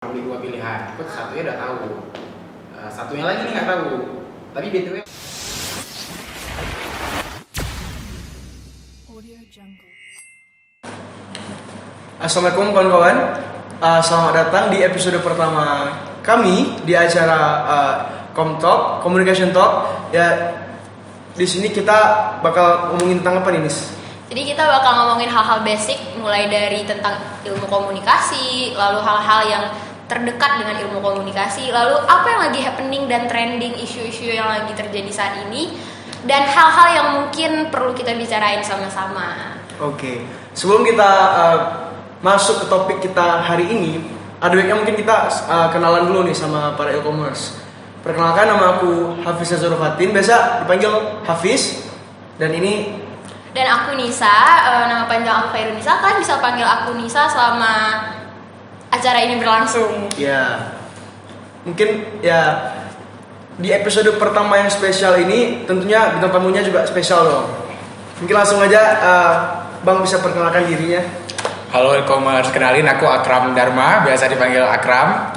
beli dua pilihan, aku satunya udah tahu, satunya lagi nih nggak tahu. Tapi btw, Assalamualaikum kawan-kawan, selamat datang di episode pertama kami di acara Comtalk, Communication Talk. Ya, di sini kita bakal ngomongin tentang apa nih, Nis? Jadi kita bakal ngomongin hal-hal basic, mulai dari tentang ilmu komunikasi, lalu hal-hal yang terdekat dengan ilmu komunikasi, lalu apa yang lagi happening dan trending, isu-isu yang lagi terjadi saat ini, dan hal-hal yang mungkin perlu kita bicarain sama-sama. Oke, sebelum kita masuk ke topik kita hari ini, ada baiknya mungkin kita kenalan dulu nih sama para e-commerce. Perkenalkan, nama aku Hafiz Azharufatin, biasa dipanggil Hafiz, dan ini. Dan aku Nisa, nama panjang aku Khairunisa, kalian bisa panggil aku Nisa selama acara ini berlangsung. Ya, mungkin ya di episode pertama yang spesial ini tentunya bintang tamunya juga spesial dong. Mungkin langsung aja Bang bisa perkenalkan dirinya. halo e-commerce, kenalin aku Akram Dharma, biasa dipanggil Akram.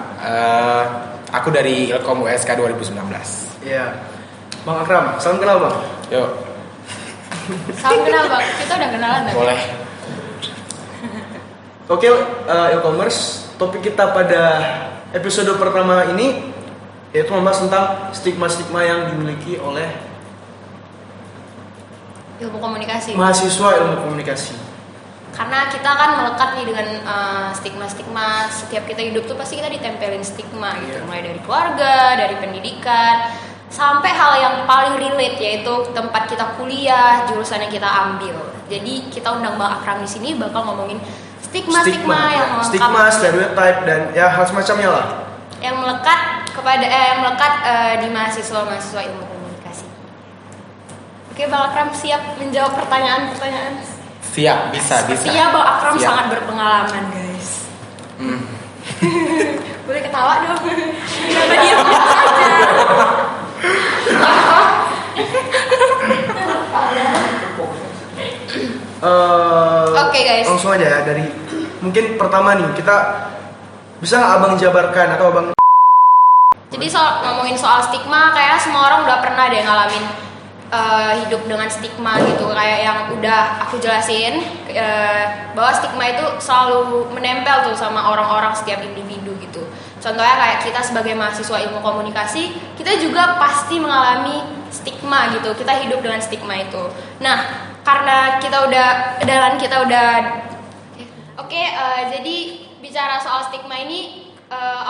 Aku dari Ilkom USK 2019. Ya, Bang Akram, salam kenal Bang. Yuk, Salam kenal Bang, kita udah kenalan tadi. boleh. Oke, e-commerce, topik kita pada episode pertama ini yaitu membahas tentang stigma-stigma yang dimiliki oleh Ilmu komunikasi. mahasiswa ilmu komunikasi. Karena kita kan melekat nih dengan stigma-stigma. Setiap kita hidup tuh pasti kita ditempelin stigma gitu. Iya. Mulai dari keluarga, dari pendidikan, sampai hal yang paling relate yaitu tempat kita kuliah, jurusan yang kita ambil. Jadi kita undang Bang Akram di sini bakal ngomongin stigma-stigma yang ya. melengkap, Stigma, stereotype, dan ya hal semacamnya lah. yang melekat kepada di mahasiswa ilmu komunikasi. Oke, Bang Akram siap menjawab pertanyaan-pertanyaan? Siap, bisa. Sepertinya Bang Akram Siap. sangat berpengalaman, guys. Boleh ketawa dong. Kenapa diam aja? Oke, guys. Langsung aja ya dari mungkin pertama nih kita bisa nggak abang jabarkan atau abang. Jadi ngomongin soal stigma, kayak semua orang udah pernah deh ngalamin hidup dengan stigma gitu. Kayak yang udah aku jelasin bahwa stigma itu selalu menempel tuh sama orang-orang, setiap individu gitu. Contohnya kayak kita sebagai mahasiswa ilmu komunikasi, kita juga pasti mengalami stigma gitu. Kita hidup dengan stigma itu. Nah, karena kita udah jadi bicara soal stigma ini,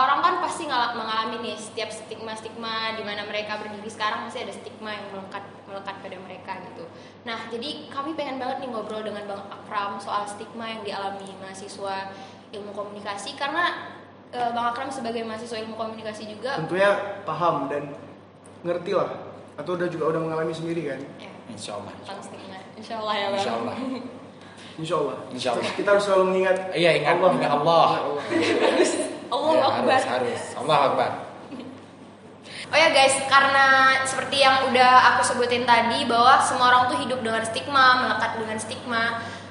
orang kan pasti mengalami nih setiap stigma di mana mereka berdiri sekarang masih ada stigma yang melekat pada mereka gitu. Nah, jadi kami pengen banget nih ngobrol dengan Bang Akram soal stigma yang dialami mahasiswa ilmu komunikasi, karena Bang Akram sebagai mahasiswa ilmu komunikasi juga Tentunya paham dan ngerti lah, atau udah mengalami sendiri kan? ya, Insya Allah. tentang stigma. Insya Allah ya Bang. Insya Allah. Insya Allah. Insya Allah. Kita harus selalu mengingat. Iya, ingat Allah. Allah Ya, Akbar. harus. Allah Akbar. Oh ya guys, karena seperti yang udah aku sebutin tadi bahwa semua orang tuh hidup dengan stigma, melekat dengan stigma.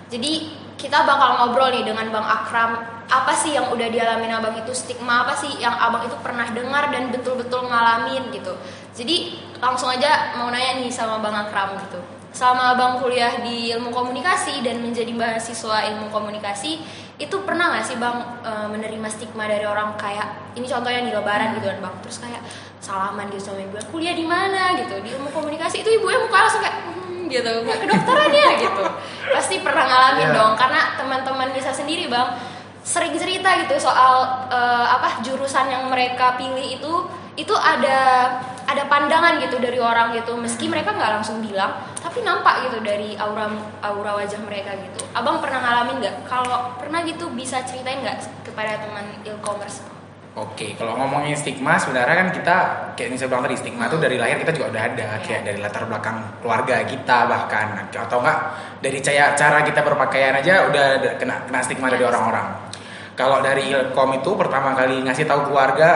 Jadi kita bakal ngobrol nih dengan Bang Akram, apa sih yang udah dialamin abang itu, stigma apa sih yang abang itu pernah dengar dan betul-betul ngalamin gitu. Jadi langsung aja mau nanya nih sama Bang Akram gitu. Selama abang kuliah di ilmu komunikasi dan menjadi mahasiswa ilmu komunikasi, itu pernah gak sih bang menerima stigma dari orang, kayak ini contohnya di lebaran gitu kan bang, terus kayak salaman gitu sama ibu, kuliah di mana gitu, di ilmu komunikasi, itu ibunya muka langsung kayak gitu, nggak kedokteran ya gitu. Pasti pernah ngalamin Yeah. dong, karena teman-teman bisa sendiri bang sering cerita gitu soal jurusan yang mereka pilih itu ada pandangan gitu dari orang gitu, meski mereka nggak langsung bilang, tapi nampak gitu dari aura wajah mereka gitu. Abang pernah ngalamin nggak? Kalau pernah gitu bisa ceritain nggak kepada teman e-commerce? Oke, kalau ngomongin stigma, sebenarnya kan kita kayak yang saya bilang tadi, stigma itu dari lahir kita juga udah ada, kayak dari latar belakang keluarga kita bahkan, atau enggak dari cara kita berpakaian aja udah kena stigma dari orang-orang. Kalau dari Ilkom itu pertama kali ngasih tahu keluarga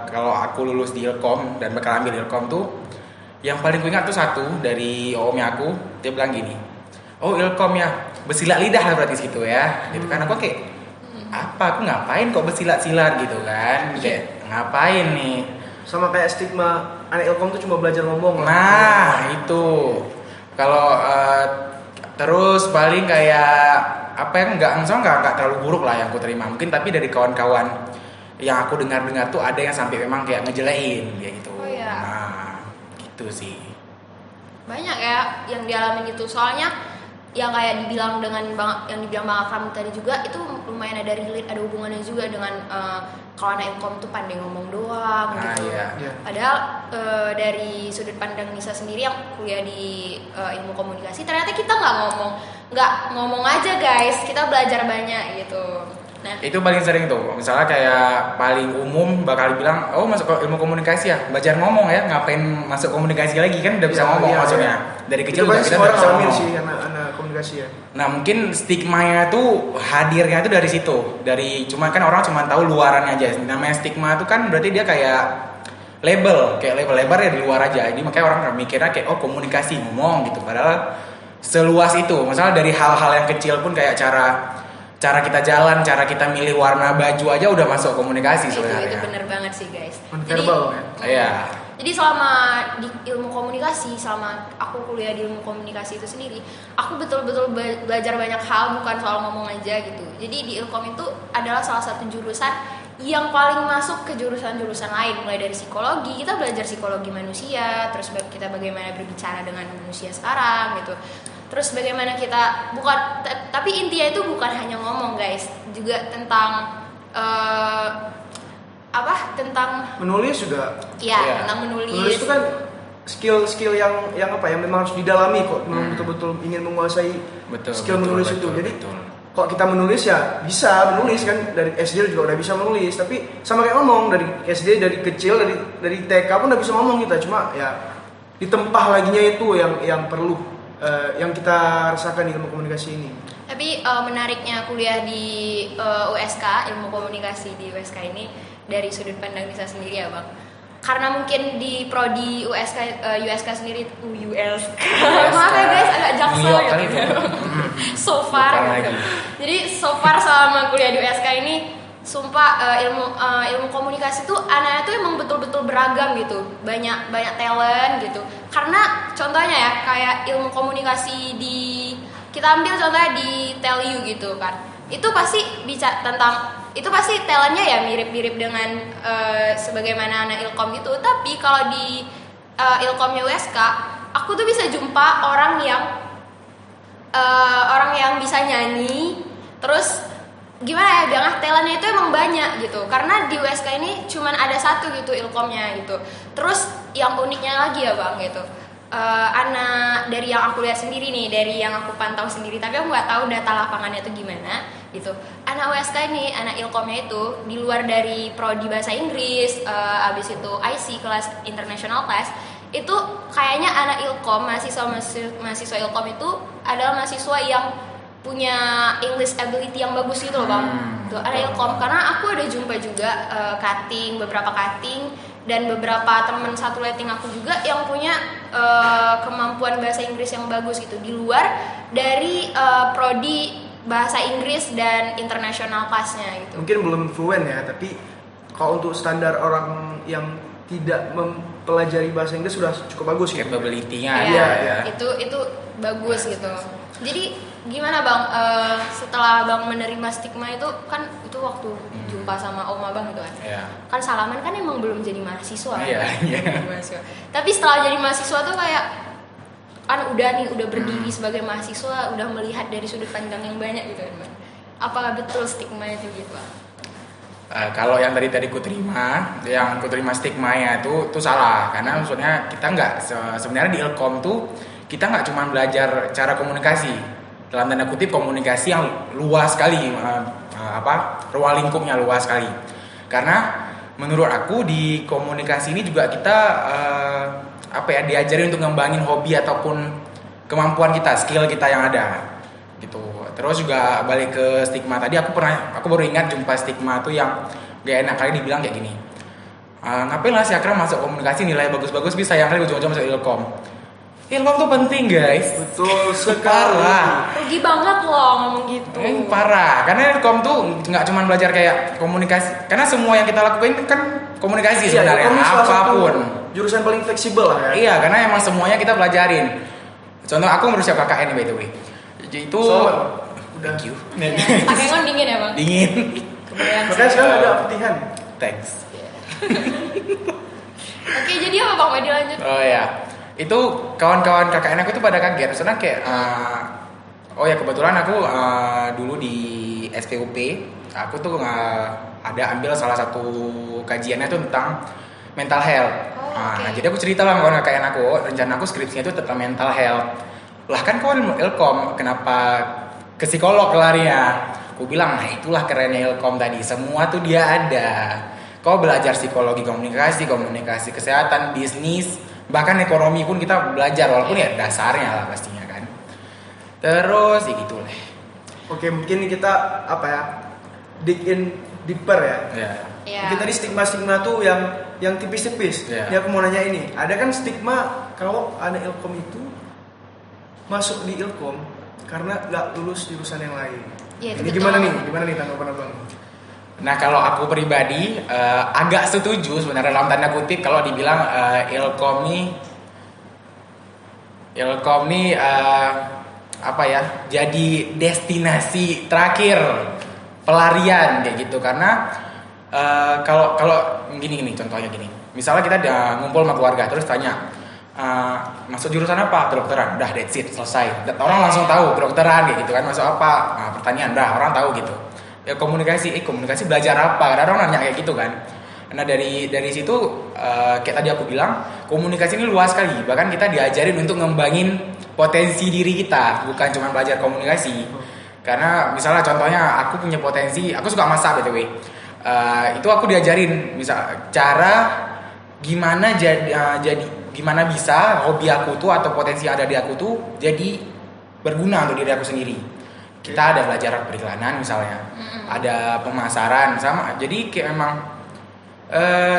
kalau aku lulus di Ilkom dan bakal ambil Ilkom tuh, yang paling ku ingat tuh satu dari omnya aku, dia bilang gini, oh Ilkom ya, bersilat lidah lah berarti gitu ya, gitu kan. Aku kayak apa aku ngapain kok bersilat-silat gitu kan, kayak ngapain nih. Sama kayak stigma anak Ilkom tuh cuma belajar ngomong lah. Nah itu kalau terus paling kayak apa yang nggak terlalu buruk lah yang aku terima mungkin, tapi dari kawan-kawan yang aku dengar tuh ada yang sampai memang kayak ngejelein kayak gitu. Oh, iya. Nah gitu sih. Banyak ya yang dialamin itu, soalnya yang kayak dibilang yang dibilang Bang Akram tadi juga itu lumayan ada hubungannya juga dengan kalau anak Ilkom tuh pandai ngomong doang gitu. Iya. Padahal dari sudut pandang Nisa sendiri yang kuliah di ilmu komunikasi, ternyata kita nggak ngomong aja guys, kita belajar banyak gitu. Nah, Itu paling sering tuh, misalnya kayak paling umum bakal bilang, oh masuk ke ilmu komunikasi ya, belajar ngomong ya, ngapain masuk komunikasi lagi kan udah bisa ngomong maksudnya. Dari kecil itu udah pasti kita semua udah orang bisa alamin ngomong. sih anak komunikasi ya. Nah mungkin stigmanya tuh hadirnya tuh dari situ, cuma kan orang cuma tahu luarannya aja. Namanya stigma tuh kan berarti dia kayak label lebar ya di luar aja. Jadi makanya orang mikirnya kayak oh komunikasi ngomong gitu, padahal seluas itu. Misalnya dari hal-hal yang kecil pun kayak cara kita jalan, cara kita milih warna baju aja udah masuk komunikasi itu sebenarnya. bener banget sih guys. Non-verbal ya. Iya. Jadi selama di ilmu komunikasi, selama aku kuliah di ilmu komunikasi itu sendiri, aku betul-betul belajar banyak hal, bukan soal ngomong aja gitu. Jadi di Ilkom itu adalah salah satu jurusan yang paling masuk ke jurusan-jurusan lain. Mulai dari psikologi, kita belajar psikologi manusia, terus kita bagaimana berbicara dengan manusia sekarang gitu. Terus bagaimana kita tapi intinya itu bukan hanya ngomong guys, juga tentang tentang Menulis juga. Iya. tentang menulis. Menulis itu kan skill yang apa ya, memang harus didalami kok, memang betul-betul ingin menguasai skill menulis itu. Jadi kalau kita menulis ya bisa menulis kan, dari SD juga udah bisa menulis, tapi sama kayak ngomong, dari SD, dari kecil, dari TK pun udah bisa ngomong kita, cuma ya ditempah laginya itu yang perlu yang kita rasakan di ilmu komunikasi ini. Tapi menariknya kuliah di USK, ilmu komunikasi di USK ini dari sudut pandang Nisa sendiri ya Bang. Karena mungkin di prodi USK sendiri maaf ya guys, agak jaksel gitu. So far gitu. Jadi so far selama kuliah di USK ini sumpah ilmu komunikasi tuh anaknya tuh emang betul-betul beragam gitu, banyak talent gitu. Karena contohnya ya kayak ilmu komunikasi kita ambil contohnya di TELU gitu kan, itu pasti bicara tentang itu pasti talentnya ya mirip-mirip dengan sebagaimana anak Ilkom gitu. Tapi kalau di Ilkomnya USK, aku tuh bisa jumpa orang yang bisa nyanyi, terus gimana ya bilangnya, talentnya itu emang banyak gitu. Karena di USK ini cuman ada satu gitu Ilkomnya gitu. Terus yang uniknya lagi ya Bang gitu, anak dari yang aku lihat sendiri nih, dari yang aku pantau sendiri, tapi aku nggak tahu data lapangannya itu gimana gitu. Anak USK ini, anak Ilkomnya itu di luar dari prodi bahasa Inggris, abis itu IC kelas international class, itu kayaknya anak Ilkom, mahasiswa Ilkom itu adalah mahasiswa yang punya English ability yang bagus gitu loh Bang. Tuh anak Ilkom, karena aku ada jumpa juga beberapa cutting dan beberapa teman satu letting aku juga yang punya kemampuan bahasa Inggris yang bagus gitu, di luar dari prodi bahasa Inggris dan international class-nya gitu. Mungkin belum fluent ya, tapi kalau untuk standar orang yang tidak mempelajari bahasa Inggris sudah cukup bagus gitu. Capability-nya ya. Itu bagus gitu. Jadi gimana Bang, setelah Bang menerima stigma itu kan, itu waktu jumpa sama Om Abang gitu kan. Iya. Kan salaman kan emang belum jadi mahasiswa kan. Iya. Mahasiswa. Tapi setelah jadi mahasiswa tuh kayak kan udah berdiri sebagai mahasiswa, udah melihat dari sudut pandang yang banyak gitu kan Bang. Apakah betul stigma itu gitu Bang? Kalau yang tadi ku terima, yang ku terima stigmanya itu salah, karena maksudnya kita nggak sebenarnya di Ilkom tuh kita nggak cuma belajar cara komunikasi, dalam tanda kutip komunikasi yang luas sekali, ruang lingkupnya luas sekali. Karena menurut aku di komunikasi ini juga kita diajarin untuk ngembangin hobi ataupun kemampuan kita, skill kita yang ada gitu. Terus juga balik ke stigma tadi, aku baru ingat jumpa stigma tuh yang gak enak kali dibilang kayak gini, ngapain lah si Akram masuk komunikasi nilai bagus-bagus bisa, yang kali ujung-ujung masuk Ilkom. Ilkom tuh penting guys. Betul sekali. Parah. Rugi banget loh ngomong gitu. Parah. Karena Ilkom tuh nggak cuma belajar kayak komunikasi. Karena semua yang kita lakuin kan komunikasi Iya, sebenarnya. Ilkom ini salah satu Apapun. jurusan paling fleksibel lah ya. Iya, karena emang semuanya kita pelajarin. Contoh aku berusia KKN nih by the way. Itu thank you. Ya, pakai ngon dingin ya bang. Dingin. Kemudian Makanya sekarang ada putihan. Thanks. Oke, jadi apa bang? Mau dilanjut? Oh ya. Itu kawan-kawan KKN aku tuh pada kaget. Soalnya kayak oh ya kebetulan aku dulu di SPUP aku tuh ada ambil salah satu kajiannya tuh tentang mental health. Nah, jadi aku cerita lah kawan KKN aku, rencana aku skripsinya itu tentang mental health. Lah kan kawan Ilkom, kenapa ke psikolog larinya? Aku bilang, nah itulah kerennya Ilkom tadi. Semua tuh dia ada. Kau belajar psikologi komunikasi kesehatan, bisnis, bahkan ekonomi pun kita belajar walaupun ya dasarnya lah pastinya kan. Terus ya gitu lah. Oke, mungkin kita apa ya? Dig in deeper ya. Ya. Iya. Mungkin tadi stigma-stigma tuh yang tipis-tipis. Iya. Ini aku mau nanya ini, ada kan stigma kalau anak Ilkom itu masuk di Ilkom karena nggak lulus jurusan yang lain. Iya, itu Ini betul. gimana nih tanggapan abang? Nah kalau aku pribadi agak setuju sebenarnya dalam tanda kutip kalau dibilang Ilkom nih apa ya jadi destinasi terakhir pelarian kayak gitu karena kalau gini contohnya gini misalnya kita udah ngumpul sama keluarga terus tanya masuk jurusan apa kedokteran udah that's it selesai orang langsung tahu kedokteran kayak gitu kan masuk apa pertanyaan dah orang tahu gitu ya komunikasi belajar apa kadang orang nanya kayak gitu kan nah dari situ kayak tadi aku bilang komunikasi ini luas sekali bahkan kita diajarin untuk ngembangin potensi diri kita bukan cuma belajar komunikasi karena misalnya contohnya aku punya potensi aku suka masak btw itu aku diajarin misal cara gimana gimana bisa hobi aku tuh atau potensi yang ada di aku tuh jadi berguna untuk diri aku sendiri kita ada belajar periklanan misalnya ada pemasaran sama jadi kayak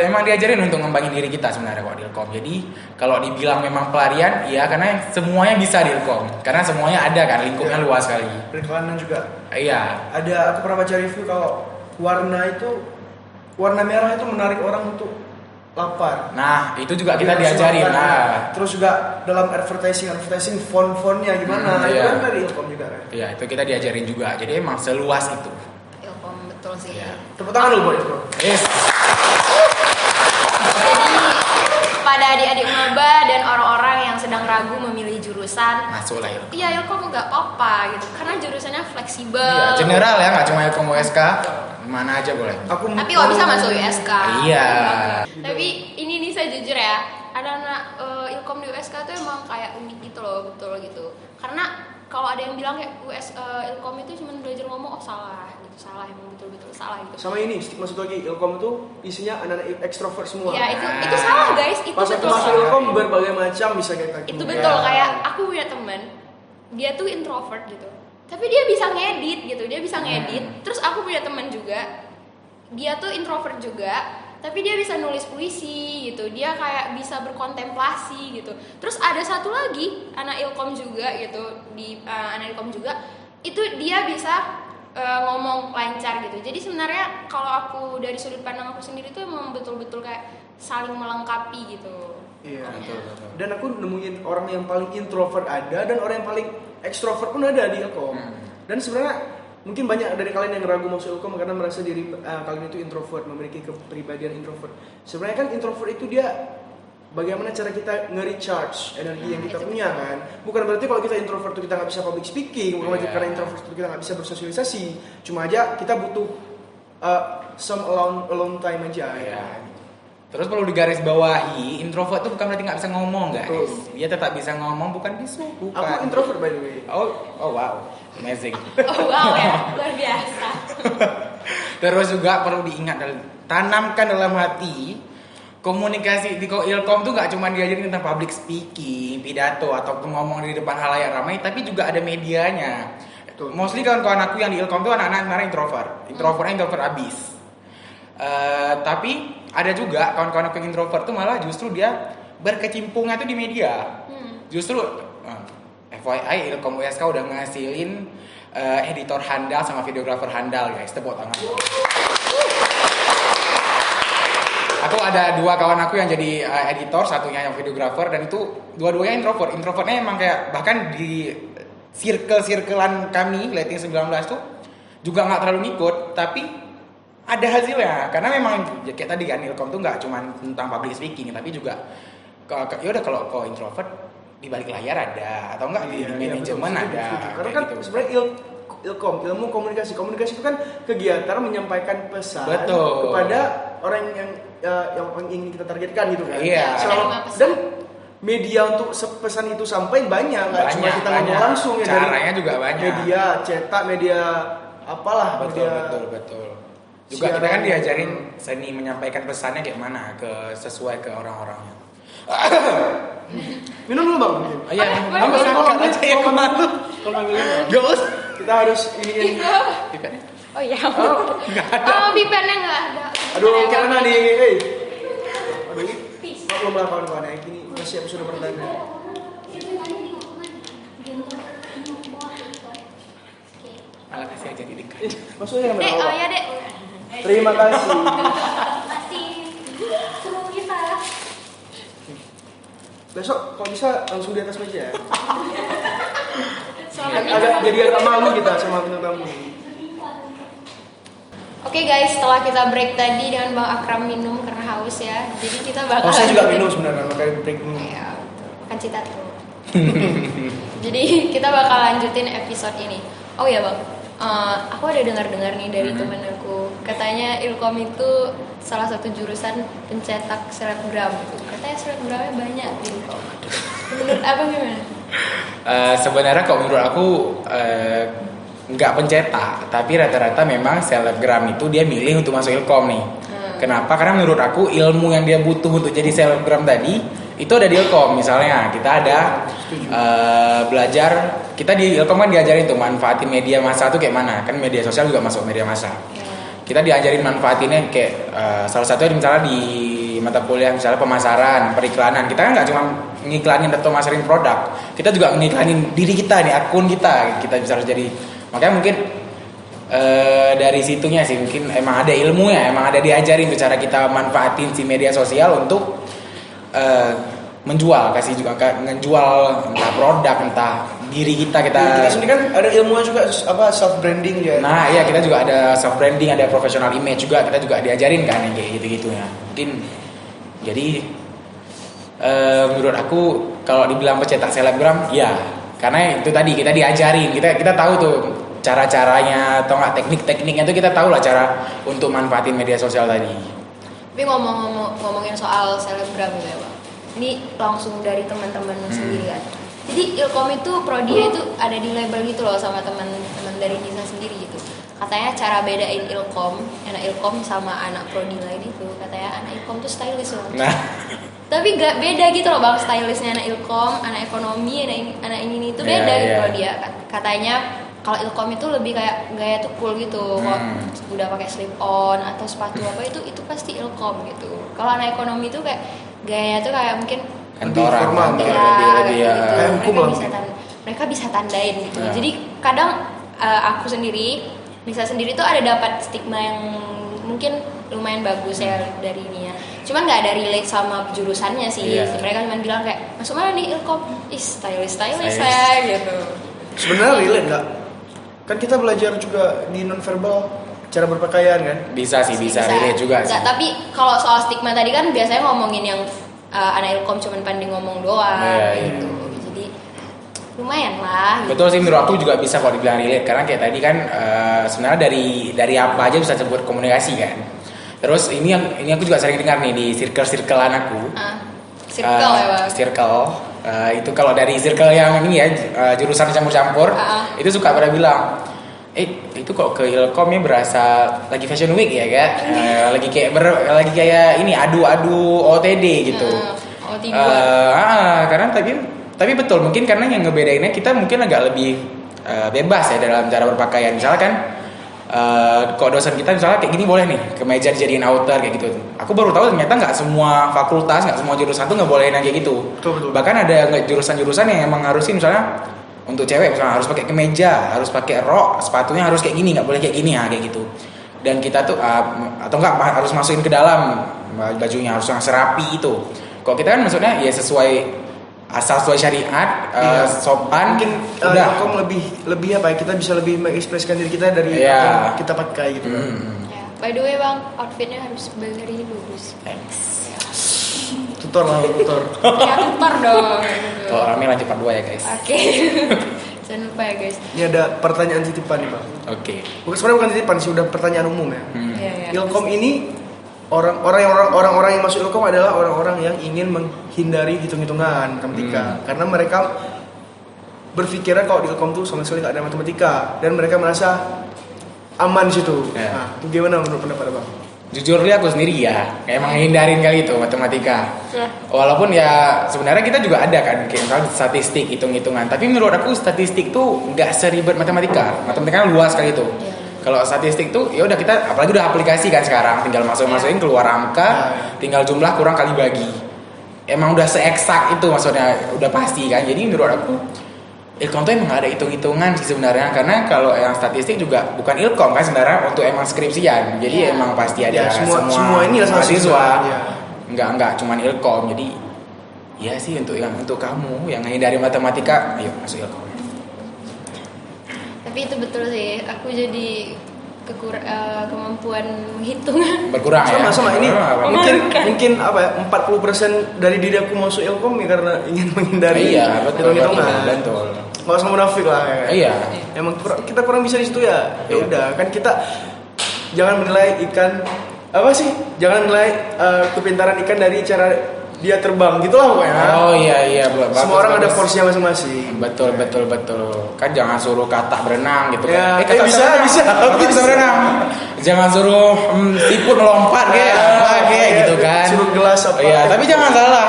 emang diajarin untuk ngembangin diri kita sebenarnya kok di Ilkom jadi kalau dibilang memang pelarian ya karena semuanya bisa di Ilkom karena semuanya ada kan lingkupnya luas sekali Periklanan juga. iya Ada aku pernah baca review kalau warna merah itu menarik orang untuk lapar. nah itu juga kita Dia diajarin langsung nah lapar. Terus juga dalam advertising font-fontnya gimana itu iya. kan dari Ilkom juga kan. iya itu kita diajarin juga jadi emang seluas itu Ilkom betul sih. Iya. Tepuk tangan dulu buat Ilkom. yes Jadi pada adik-adik maba dan orang-orang yang sedang ragu memilih jurusan, masuk lah Ilkom iya Ilkom nggak apa gitu, karena jurusannya fleksibel. iya general ya nggak cuma Ilkom USK mana aja boleh Tapi nggak bisa masuk USK. Iya. Tapi ini nih saya jujur ya, ada anak Ilkom di USK tuh emang kayak unik gitu loh, betul gitu. Karena kalau ada yang bilang kayak Ilkom itu cuma belajar ngomong, oh salah gitu, salah emang betul-betul salah gitu. Sama ini stigma satu lagi Ilkom itu isinya anak-anak ekstrovert semua. Ya itu salah guys, itu Pas aku betul. masuk Ilkom berbagai macam bisa kita. Itu betul kayak aku punya temen, dia tuh introvert gitu. Tapi dia bisa ngedit gitu, dia bisa ngedit. Terus aku punya temen juga, dia tuh introvert juga, tapi dia bisa nulis puisi gitu, dia kayak bisa berkontemplasi gitu. Terus ada satu lagi anak Ilkom juga gitu, anak Ilkom juga, itu dia bisa ngomong lancar gitu. Jadi sebenarnya kalau aku dari sudut pandang aku sendiri tuh emang betul-betul kayak saling melengkapi gitu. Iya. Betul. Dan aku nemuin orang yang paling introvert ada dan orang yang paling ekstrovert pun ada di Ilkom. Dan sebenarnya mungkin banyak dari kalian yang ragu masuk Ilkom karena merasa diri kalian itu introvert, memiliki kepribadian introvert. Sebenarnya kan introvert itu dia bagaimana cara kita nge-recharge energi yang kita punya kan. Bukan berarti kalau kita introvert itu kita nggak bisa public speaking, bukan berarti karena introvert itu kita nggak bisa bersosialisasi. Cuma aja kita butuh some alone time aja. Iya. Terus perlu digarisbawahi, introvert itu bukan berarti nggak bisa ngomong guys. Dia tetap bisa ngomong, bukan bisu, bukan. Aku introvert by the way. Oh wow, amazing. Oh wow ya, luar biasa. Terus juga perlu diingat dan tanamkan dalam hati komunikasi di Ilkom tuh nggak cuma diajarin tentang public speaking, pidato ataupun ngomong di depan halayak ramai, tapi juga ada medianya. Mostly kawan-kawan aku yang di Ilkom tuh anak-anak introvert abis. Tapi ada juga kawan-kawan aku yang introvert tuh malah justru dia berkecimpungnya tuh di media. Justru FYI Ilkom USK udah ngasilin editor handal sama videografer handal guys, tepuk tangan. Aku ada 2 kawan aku yang jadi editor, satunya yang videografer, dan itu dua-duanya introvert. Introvertnya emang kayak bahkan di circle-circlean kami Lighting 19 tuh juga nggak terlalu ngikut, tapi ada hasilnya karena memang ya, kayak tadi kan Ilkom tuh nggak cuma tentang public speaking tapi juga yaudah kalau introvert di balik layar ada atau enggak di manajemen ada. Karena kan gitu. sebenarnya ilmu komunikasi itu kan kegiatan menyampaikan pesan kepada orang yang ingin kita targetkan gitu kan. Iya. Dan media untuk pesan itu sampai banyak, nggak cuma kita ngomong langsung ya, caranya juga banyak. Media cetak, media apalah. Betul. Juga kita kan diajarin seni menyampaikan pesannya kayak mana sesuai ke orang-orangnya. Minum dulu bang. Iya. Kalau aja ya kemana? Kalau minum. Gos. Kita harus iniin. Pipetnya? Oh iya. Nggak ada. Oh, pipennya nggak ada. Aduh, gimana nih? Aduh, ini belum lah kawan-kawan ya. Ini masih episode perdana. Malah kasih aja di dekat. Maksudnya Dek, oh ya dek. Terima kasih. Masih suruh kita. Besok kalau bisa langsung di atas meja ya. Soalnya Agak malu kita sama bintang tamu. Oke guys, setelah kita break tadi dengan Bang Akram minum karena haus ya. Jadi kita bakal Saya juga minum sebenarnya, makanya break dulu. Iya, kan cita tuh. Jadi kita bakal lanjutin episode ini. Oh ya Bang, aku ada dengar-dengar nih dari temen aku. Katanya Ilkom itu salah satu jurusan pencetak selebgram. Katanya selebgramnya banyak di Ilkom. Menurut abang gimana? Sebenarnya kalau menurut aku nggak pencetak, tapi rata-rata memang selebgram itu dia milih untuk masuk Ilkom nih. Kenapa? Karena menurut aku ilmu yang dia butuh untuk jadi selebgram tadi itu ada di Ilkom. Misalnya kita ada belajar, kita di Ilkom kan diajarin tuh manfaatin media massa tuh kayak mana. Kan media sosial juga masuk media massa. Kita diajarin manfaatinnya kayak salah satunya misalnya di mata kuliah misalnya pemasaran, periklanan. Kita kan nggak cuma ngiklanin atau masarin produk, kita juga ngiklanin diri kita nih, akun kita bisa jadi. Makanya mungkin dari situnya sih mungkin emang ada ilmunya, emang ada diajarin tuh cara kita manfaatin si media sosial untuk menjual, kasih juga ngejual entah produk, entah diri kita sendiri kan ada ilmunya juga apa self branding ya. Nah iya, kita juga ada self branding, ada professional image juga, kita juga diajarin kan yang kayak gitu ya. Mungkin jadi menurut aku kalau dibilang pencetak selebgram ya karena itu tadi kita diajarin, kita tahu tuh cara-caranya atau nggak teknik-tekniknya tuh kita tahu lah cara untuk manfaatin media sosial tadi. Tapi ngomongin soal selebgram gitu ya Bang, ini langsung dari teman-teman sendiri kan. Jadi Ilkom itu prodi itu ada di label gitu loh sama teman-teman dari Nisa sendiri gitu. Katanya cara bedain anak Ilkom sama anak prodi lain itu, katanya anak Ilkom tuh stylish loh. Nah. Tapi gak beda gitu loh Bang, stylishnya anak Ilkom, anak ekonomi, anak ini tuh beda gitu loh dia. Katanya kalau Ilkom itu lebih kayak gaya tuh cool gitu. Kalau udah pakai slip on atau sepatu apa itu pasti Ilkom gitu. Kalau anak ekonomi itu kayak gaya tuh kayak mungkin kantoran lebih ya. Gitu. Mereka bisa tandain gitu. Jadi kadang aku sendiri, Nisa sendiri tuh ada dapat stigma yang mungkin lumayan bagus ya dari ini ya. Cuman nggak ada relate sama jurusannya sih. Mereka cuma bilang kayak masuk mana nih Ilkom, stylish saya gitu. Sebenarnya relate nggak? Kan kita belajar juga di nonverbal cara berpakaian kan? Bisa relate juga sih. Tapi kalau soal stigma tadi kan biasanya ngomongin yang anak Ilkom cuma pandai ngomong doang gitu. Jadi lumayan lah. Betul sih, menurut aku juga bisa kalau dibilang relate karena kayak tadi kan sebenarnya dari apa aja bisa sebut komunikasi kan. Terus ini aku juga sering dengar nih di circle-circlean aku. Circle ya Bang. Circle itu kalau dari circle yang ini ya jurusan campur-campur itu suka pada bilang itu kok ke Ilkom ya berasa lagi fashion week ya kan, lagi kayak ini adu OTD gitu. OTD. Karena tapi betul mungkin karena yang ngebedainnya kita mungkin agak lebih bebas ya dalam cara berpakaian. Misalkan kok dosen kita misalnya kayak gini boleh nih kemeja dijadiin outer kayak gitu. Aku baru tahu ternyata nggak semua fakultas, nggak semua jurusan tuh nggak bolehin yang kayak gitu. Betul. Bahkan ada jurusan-jurusan yang emang harusin misalnya untuk cewek misalnya harus pakai kemeja, harus pakai rok, sepatunya harus kayak gini, nggak boleh kayak gini ya kayak gitu. Dan kita tuh atau enggak harus masukin ke dalam bajunya harus yang serapi itu. Kok kita kan maksudnya ya sesuai asal sesuai syariat, sopan, Mungkin udah. Ilkom lebih apa ya, kita bisa lebih mengekspresikan diri kita dari Iya. apa yang kita pakai gitu. Ya. By the way bang, outfitnya harus hari ini bagus. Thanks. Tutor lah, tutor. Ya tutor dong. Kalau rame lanjut part 2 ya guys. Oke. Jangan lupa ya guys. Ini ada pertanyaan titipan nih Bang. Oke. Sebenarnya bukan titipan sih, udah pertanyaan umum ya. Iya, iya. Ilkom ini orang-orang yang masuk Ilkom adalah orang-orang yang ingin menghindari hitung-hitungan matematika karena mereka berpikirnya kalau di Ilkom tuh sama sekali nggak ada matematika dan mereka merasa aman di situ. Ya. Nah, itu gimana menurut pendapat Bang? Jujur dia aku sendiri ya, kayak emang hindarin kali itu matematika. Ya. Walaupun ya sebenarnya kita juga ada kan kayak misalnya statistik, hitung-hitungan. Tapi menurut aku statistik tuh nggak seribet matematika. Matematika kan luas kali itu. Ya. Kalau statistik tuh ya udah kita apalagi udah aplikasi kan sekarang, tinggal masukin keluar angka, tinggal jumlah kurang kali bagi. Emang udah seeksak itu maksudnya, udah pasti kan. Jadi menurut aku Ilkom tuh emang gak ada hitung-hitungan sih sebenarnya, karena kalau yang statistik juga bukan Ilkom kan sebenarnya untuk emang skripsian. Jadi Iya. emang pasti ada Ya, semua ini lah mahasiswa. ya. Enggak cuman Ilkom. Jadi ya sih untuk kamu yang hindari matematika, ayo masuk Ilkom. Tapi itu betul sih, aku jadi kemampuan menghitung. Berkurang ya. Sama ini Memalukan. mungkin apa ya, 40% dari diri aku masuk Ilkom ya karena ingin menghindari Iya, betul. hitung-hitungan. Betul. Nggak usah munafik lah ya. Iya. Emang kita kurang bisa di situ ya. Ya Iya. udah, kan kita jangan menilai ikan apa sih? Jangan menilai kepintaran ikan dari cara dia terbang gitulah pokoknya. Oh iya bagus, Semua orang ada bagus. porsinya masing-masing. Betul. Kan jangan suruh katak berenang gitu Ya, kan. Katak bisa, berenang. bisa. Katak bisa berenang. Jangan suruh siput melompat kayak apa kayak gitu kan. Suruh gelas apa. Iya, tapi jangan salah.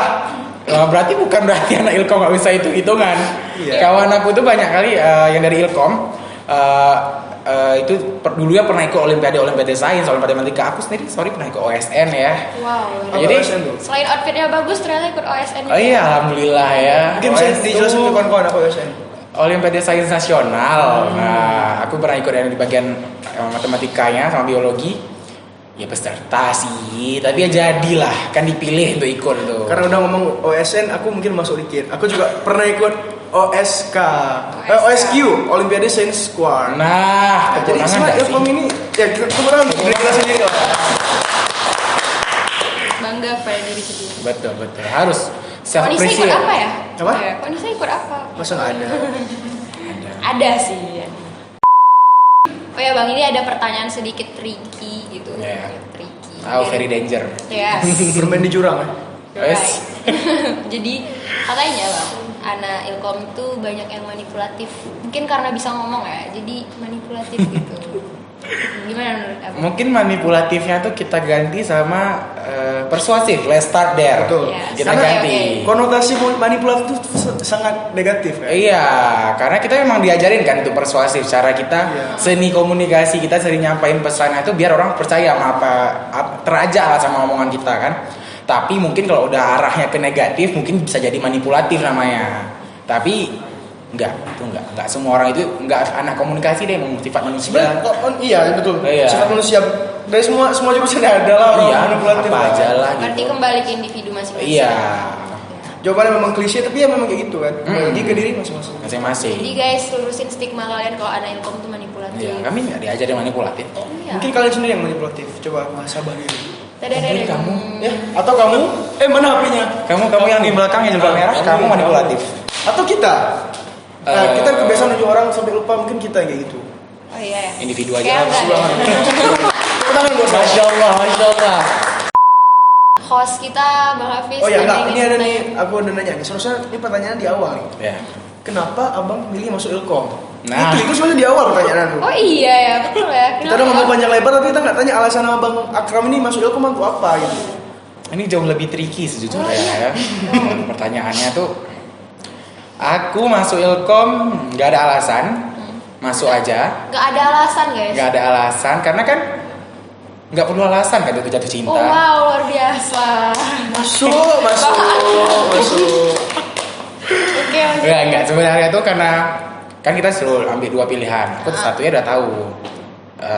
Berarti bukan berarti anak Ilkom nggak bisa hitungan. Iya. Kawan aku tuh banyak kali yang dari Ilkom itu dulu ya pernah ikut olimpiade sains, olimpiade matematika. Aku sendiri pernah ikut OSN ya. Wow. Apa Jadi OSN tuh? Selain outfitnya bagus, ternyata ikut OSN. oh iya alhamdulillah ya. Mungkin bisa OS dijelasin tuh ke kawan-kawan apa OSN? Olimpiade Sains Nasional. Nah, aku pernah ikut yang di bagian matematikanya sama biologi. Ya peserta sih, tapi ya jadilah kan dipilih untuk ikut tuh. Karena udah ngomong OSN, aku mungkin masuk dikit. Aku juga pernah ikut OSK, OSQ, Olimpiade Sains Squad. Nah, Jadi kekurangan semua nggak sih? Ilkom ini ya kebetulan dari kita sendiri lah. Bangga pada diri sendiri. Betul. Harus self Kok Nisa ikut appreciate. apa ya? Apa? Kok Nisa ikut apa? Masa nggak ada? Ada sih. Oh ya bang, ini ada pertanyaan sedikit tricky gitu. Iya. Tricky. Oh, very danger. Yes. Bermain di jurang ya? Yes. Jadi katanya bang, anak Ilkom tuh banyak yang manipulatif. Mungkin karena bisa ngomong ya, jadi manipulatif gitu. Gimana menurut abang? Mungkin manipulatifnya tuh kita ganti sama persuasif. Let's start there. Betul. Ya, Kita oke, ganti. oke. Konotasi manipulatif itu sangat negatif ya. Iya, karena kita memang diajarin kan untuk persuasif. Cara kita Iya. seni komunikasi kita sering nyampain pesannya itu biar orang percaya sama terajak lah sama omongan kita kan. Tapi mungkin kalau udah arahnya ke negatif mungkin bisa jadi manipulatif namanya. Tapi enggak semua orang itu enggak anak komunikasi deh, memang sifat manusia. Iya betul. Iya. Sifat manusia dari semua jurusan ada lah orang Iya, manipulatif. apa lah. aja lah Berarti gitu. kembali ke individu masing-masing. Iya, Jawabannya memang klise tapi ya memang kayak gitu kan. Lagi ke diri masing-masing. Jadi masing-masing. guys, lurusin stigma kalian kalau anak Ilkom tuh manipulatif. Iya, kami nggak diajarin manipulatif. Iya. Mungkin kalian sendiri yang manipulatif. Coba sabar dulu. Tadadadadam. kamu. Ya, atau kamu mana HP-nya? Kamu yang di belakang yang jilbab merah, kamu manipulatif. Atau kita? Kita kebiasaan nunjuk orang sampai lupa mungkin kita yang kayak gitu. Oh iya. Individu aja Kayak harus enggak deh. Tepuk tangan buat saya. Masya Allah. Host kita Bang Hafiz. Oh ya enggak, yang ini ada ingin nih, tanya. aku udah nanya nih. Seharusnya ini pertanyaan di awal nih. Ya. Kenapa abang milih masuk Ilkom? Nah. Itu sebenarnya di awal pertanyaan aku. Oh iya ya, betul ya. Kita udah ngomong panjang lebar tapi kita nggak tanya alasan abang Akram ini masuk Ilkom untuk apa gitu. Ini jauh lebih tricky sejujurnya ya. Pertanyaannya tuh, aku masuk Ilkom nggak ada alasan. masuk aja. Nggak ada alasan guys. Nggak ada alasan karena kan nggak perlu alasan kan untuk jatuh cinta. Oh wow, luar biasa. Masuk. Oke. Enggak sebenarnya tuh karena kan kita selalu ambil 2 pilihan. Aku satunya udah tahu.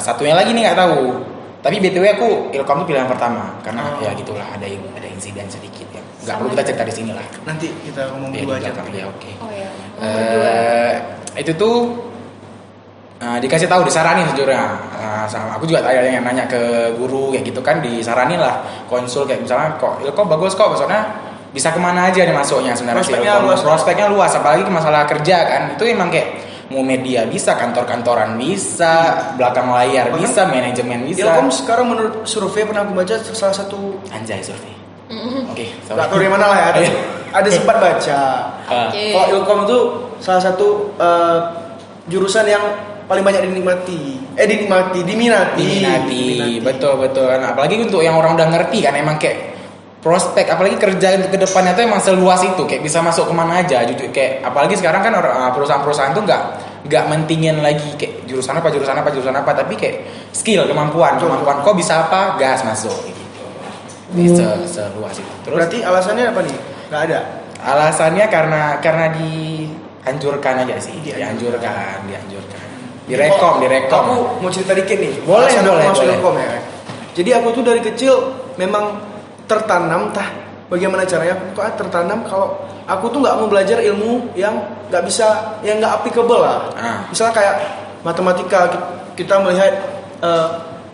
Satunya lagi nih nggak tahu. Tapi BTW aku Ilkom tuh pilihan pertama karena ya gitulah ada insiden sedikit ya. Nggak perlu kita cerita di sini lah. Nanti kita ngomong Ya, dulu di aja. belakang, ya oke. Oh ya. Itu tuh dikasih tahu disaranin sejujurnya sama aku juga ada yang nanya ke guru kayak gitu kan disaranin lah konsul kayak misalnya kok Ilkom bagus kok maksudnya bisa kemana aja nih masuknya sebenarnya prospeknya luas apalagi ke masalah kerja kan itu emang kayak mau media bisa kantor-kantoran bisa belakang layar bisa manajemen bisa. Ilkom sekarang menurut survei pernah aku baca salah satu Anjay survei. Oke, nggak tahu dari mana lah ya ada sempat baca. Oke. Kalau Ilkom itu salah satu jurusan yang paling banyak diminati, betul. Nah, apalagi untuk yang orang udah ngerti kan emang kayak prospek, apalagi kerja untuk kedepannya tuh emang seluas itu, kayak bisa masuk kemana aja, jujur kayak apalagi sekarang kan perusahaan-perusahaan tuh nggak mentingin lagi kayak jurusan apa, tapi kayak skill, kemampuan kok bisa apa, gas masuk gitu. Seluas itu. Terus Berarti alasannya apa nih? Nggak ada. alasannya karena dianjurkan aja sih, dianjurkan. Direkom. Aku mau cerita dikit nih. Boleh. Masuk Ilkom ya. Jadi aku tuh dari kecil memang tertanam bagaimana caranya aku kok tertanam kalau aku tuh nggak mau belajar ilmu yang nggak bisa, yang nggak applicable lah. Misalnya kayak matematika kita melihat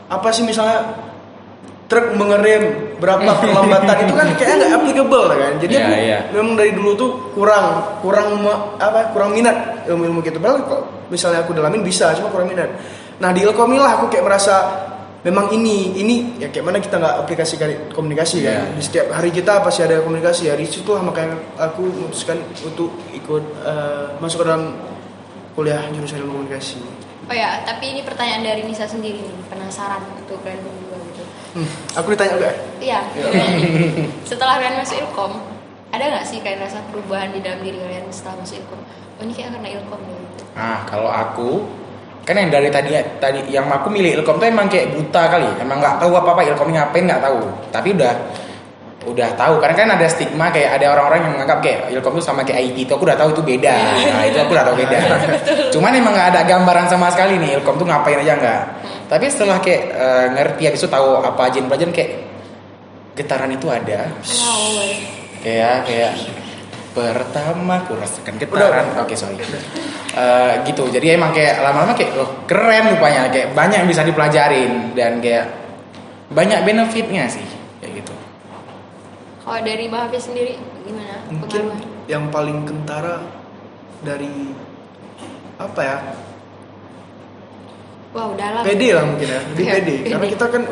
apa sih misalnya truk mengerem berapa kelambatan itu kan kayaknya nggak applicable kan. Jadi aku memang dari dulu tuh kurang minat ilmu gitu. Padahal kok misalnya aku dalamin bisa, cuma kurang minat. Nah di Ilkomilah aku kayak merasa memang ini ya kayak mana kita nggak aplikasikan komunikasi kan. Di setiap hari kita pasti ada komunikasi. Dari situ lah makanya aku memutuskan untuk ikut masuk ke dalam kuliah jurusan ilmu komunikasi. Oh ya, tapi ini pertanyaan dari Nisa sendiri nih, penasaran untuk kalian berdua gitu. Aku ditanya juga. Iya. Setelah kalian masuk Ilkom, ada nggak sih kalian rasa perubahan di dalam diri kalian setelah masuk Ilkom? Oh ini kayak karena Ilkom gitu. Kalau aku kan yang dari tadi yang aku milih Ilkom tuh emang kayak buta kali, emang nggak tahu apa Ilkom ini ngapain nggak tahu. Tapi udah tahu karena kan ada stigma kayak ada orang-orang yang menganggap kayak Ilkom tuh sama kayak IT itu aku udah tahu itu beda. Nah itu aku udah tahu beda. Cuman emang nggak ada gambaran sama sekali nih Ilkom tuh ngapain aja nggak. Tapi setelah kayak ngerti habis itu tahu apa aja pelajaran kayak getaran itu ada. Wow. Kayak pertama aku rasakan getaran. Oke, sorry. Gitu. Jadi emang kayak lama-lama kayak keren rupanya, kayak banyak yang bisa dipelajarin dan kayak banyak benefitnya sih kayak gitu. Kalau dari Bang Hafiz sendiri gimana? Mungkin yang paling kentara dari apa ya? Wow, dalam. PD lah mungkin ya, lebih PD. Karena kita kan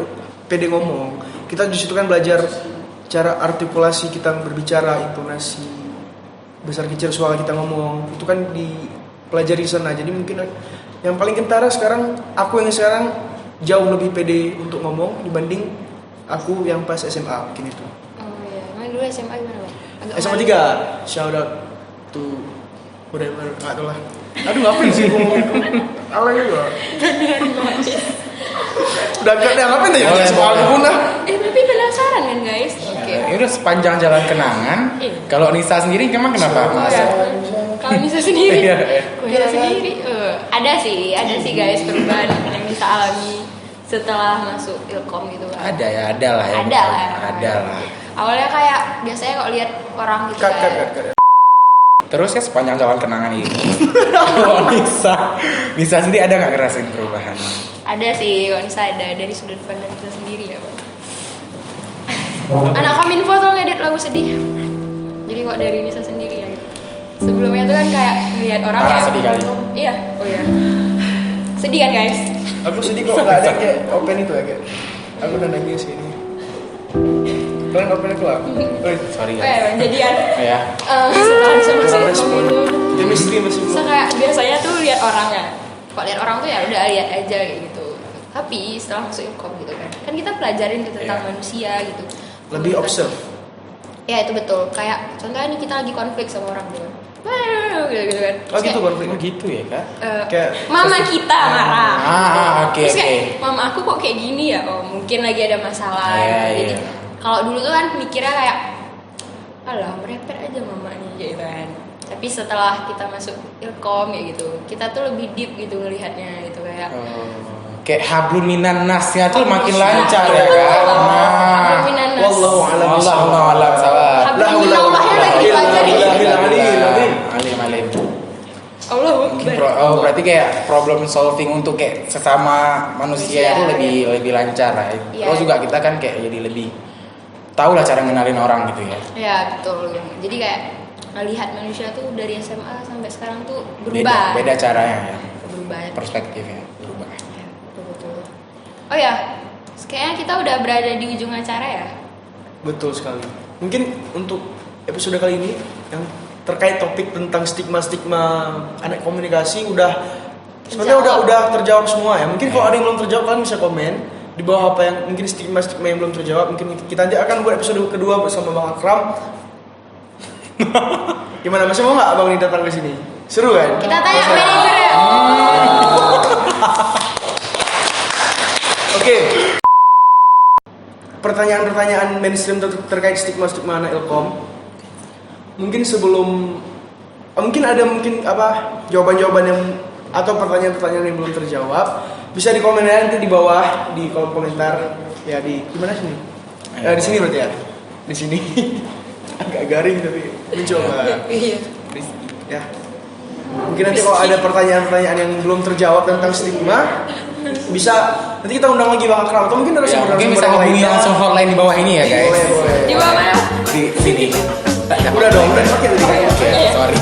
PD ngomong. Kita di situ kan belajar cara artikulasi kita berbicara, intonasi, besar kecil suara kita ngomong. Itu kan dipelajari di sana. Jadi mungkin yang paling kentara sekarang aku yang sekarang jauh lebih PD untuk ngomong dibanding aku yang pas SMA mungkin itu. Oh iya, main dulu SMA gimana Bang? SMA 3, shout out to whatever, nggak tahu lah. Aduh ngapain sih ngomong itu? Alay juga. Udah ngapain tadi Boleh, soal boleh. guna? Tapi penasaran kan guys? Oke. Ini udah sepanjang jalan kenangan. Kalau Nisa sendiri emang kenapa? Kalau Nisa sendiri, Iya. kalau Nisa sendiri, ada sih guys perubahan yang Nisa alami setelah masuk Ilkom gitu kan. Ada lah ya. Ada lah. Awalnya kayak biasanya kalau lihat orang gitu Cut. Terus ya sepanjang jalan kenangan ini. Kalau Nisa sendiri ada nggak ngerasain perubahan? Ada sih, kalau Nisa ada dari sudut pandang Nisa sendiri ya Bang. Anak Kominfo tuh ngedit lagu sedih. Jadi kok dari Nisa sendiri ya. Sebelumnya tuh kan kayak lihat orang Parah yang sedih kali. Iya, oh iya. Sedih kan guys? Aku sedih kok nggak ada kayak open itu ya kayak. Aku udah nangis ini. Kalian open itu lah. Sorry Oh ya. ya, jadian. Ya. Setelah Nisa masuk Ilkom itu, Chemistry masih so kayak biasanya tuh lihat orangnya. Kok lihat orang tuh ya udah lihat aja gitu. Tapi setelah masuk Ilkom gitu kan kita pelajarin gitu tentang manusia gitu. lebih observe. Ya itu betul. Kayak contohnya nih kita lagi konflik sama orang gitu. gitu kan. Oh gitu konflik. Oh gitu ya kak? Kayak Mama kita marah. Oke. Terus kayak mama aku kok kayak gini ya? Oh mungkin lagi ada masalah. Iya, Jadi iya. kalau dulu tuh kan mikirnya kayak, alah merepet aja mama nih gitu kan. Tapi setelah kita masuk ilkom kayak gitu, kita tuh lebih deep gitu ngelihatnya gitu kayak. Kayak hablum minan nasnya tuh makin lancar ya kan? Nah, Minan nas. wallahu a'lam. Allahu a'lam sawab. Hablum minallahnya lagi dipelajari. Alim. Allah Berarti kayak problem solving untuk kayak sesama manusia itu lebih lancar lah. Iya. Terus juga kita kan kayak jadi lebih tahu lah cara ngenalin orang gitu ya. Ya betul. Jadi kayak ngelihat manusia tuh dari SMA sampai sekarang tuh berubah. Beda caranya ya. Berubah. Perspektifnya berubah. Ya, betul. Oh ya, kayaknya kita udah berada di ujung acara ya. Betul sekali. Mungkin untuk episode kali ini yang terkait topik tentang stigma-stigma anak komunikasi sebenarnya udah terjawab semua ya. Mungkin kalau ada yang belum terjawab kalian bisa komen di bawah apa yang mungkin stigma-stigma yang belum terjawab. Mungkin kita nanti akan buat episode kedua bersama Bang Akram. Gimana, masih mau nggak abang ini datang ke sini? Seru kan? Kita tanya manajer ya. Oke. Pertanyaan-pertanyaan mainstream terkait stigma-stigma anak ilkom. Mungkin sebelum jawaban-jawaban yang atau pertanyaan-pertanyaan yang belum terjawab bisa dikomentar nanti di bawah di kolom komentar ya di mana sini? Di sini berarti ya. Di sini. Agak garing tapi mencoba. Iya. Ya. Mungkin nanti kalau ada pertanyaan-pertanyaan yang belum terjawab tentang stigma bisa nanti kita undang lagi Bang Akram atau mungkin ada Ya, sumber mungkin bisa hubungi langsung hotline di bawah ini ya guys. Boleh. Di bawah mana? Di sini. Udah dong, udah pakai tadi kan. Sorry.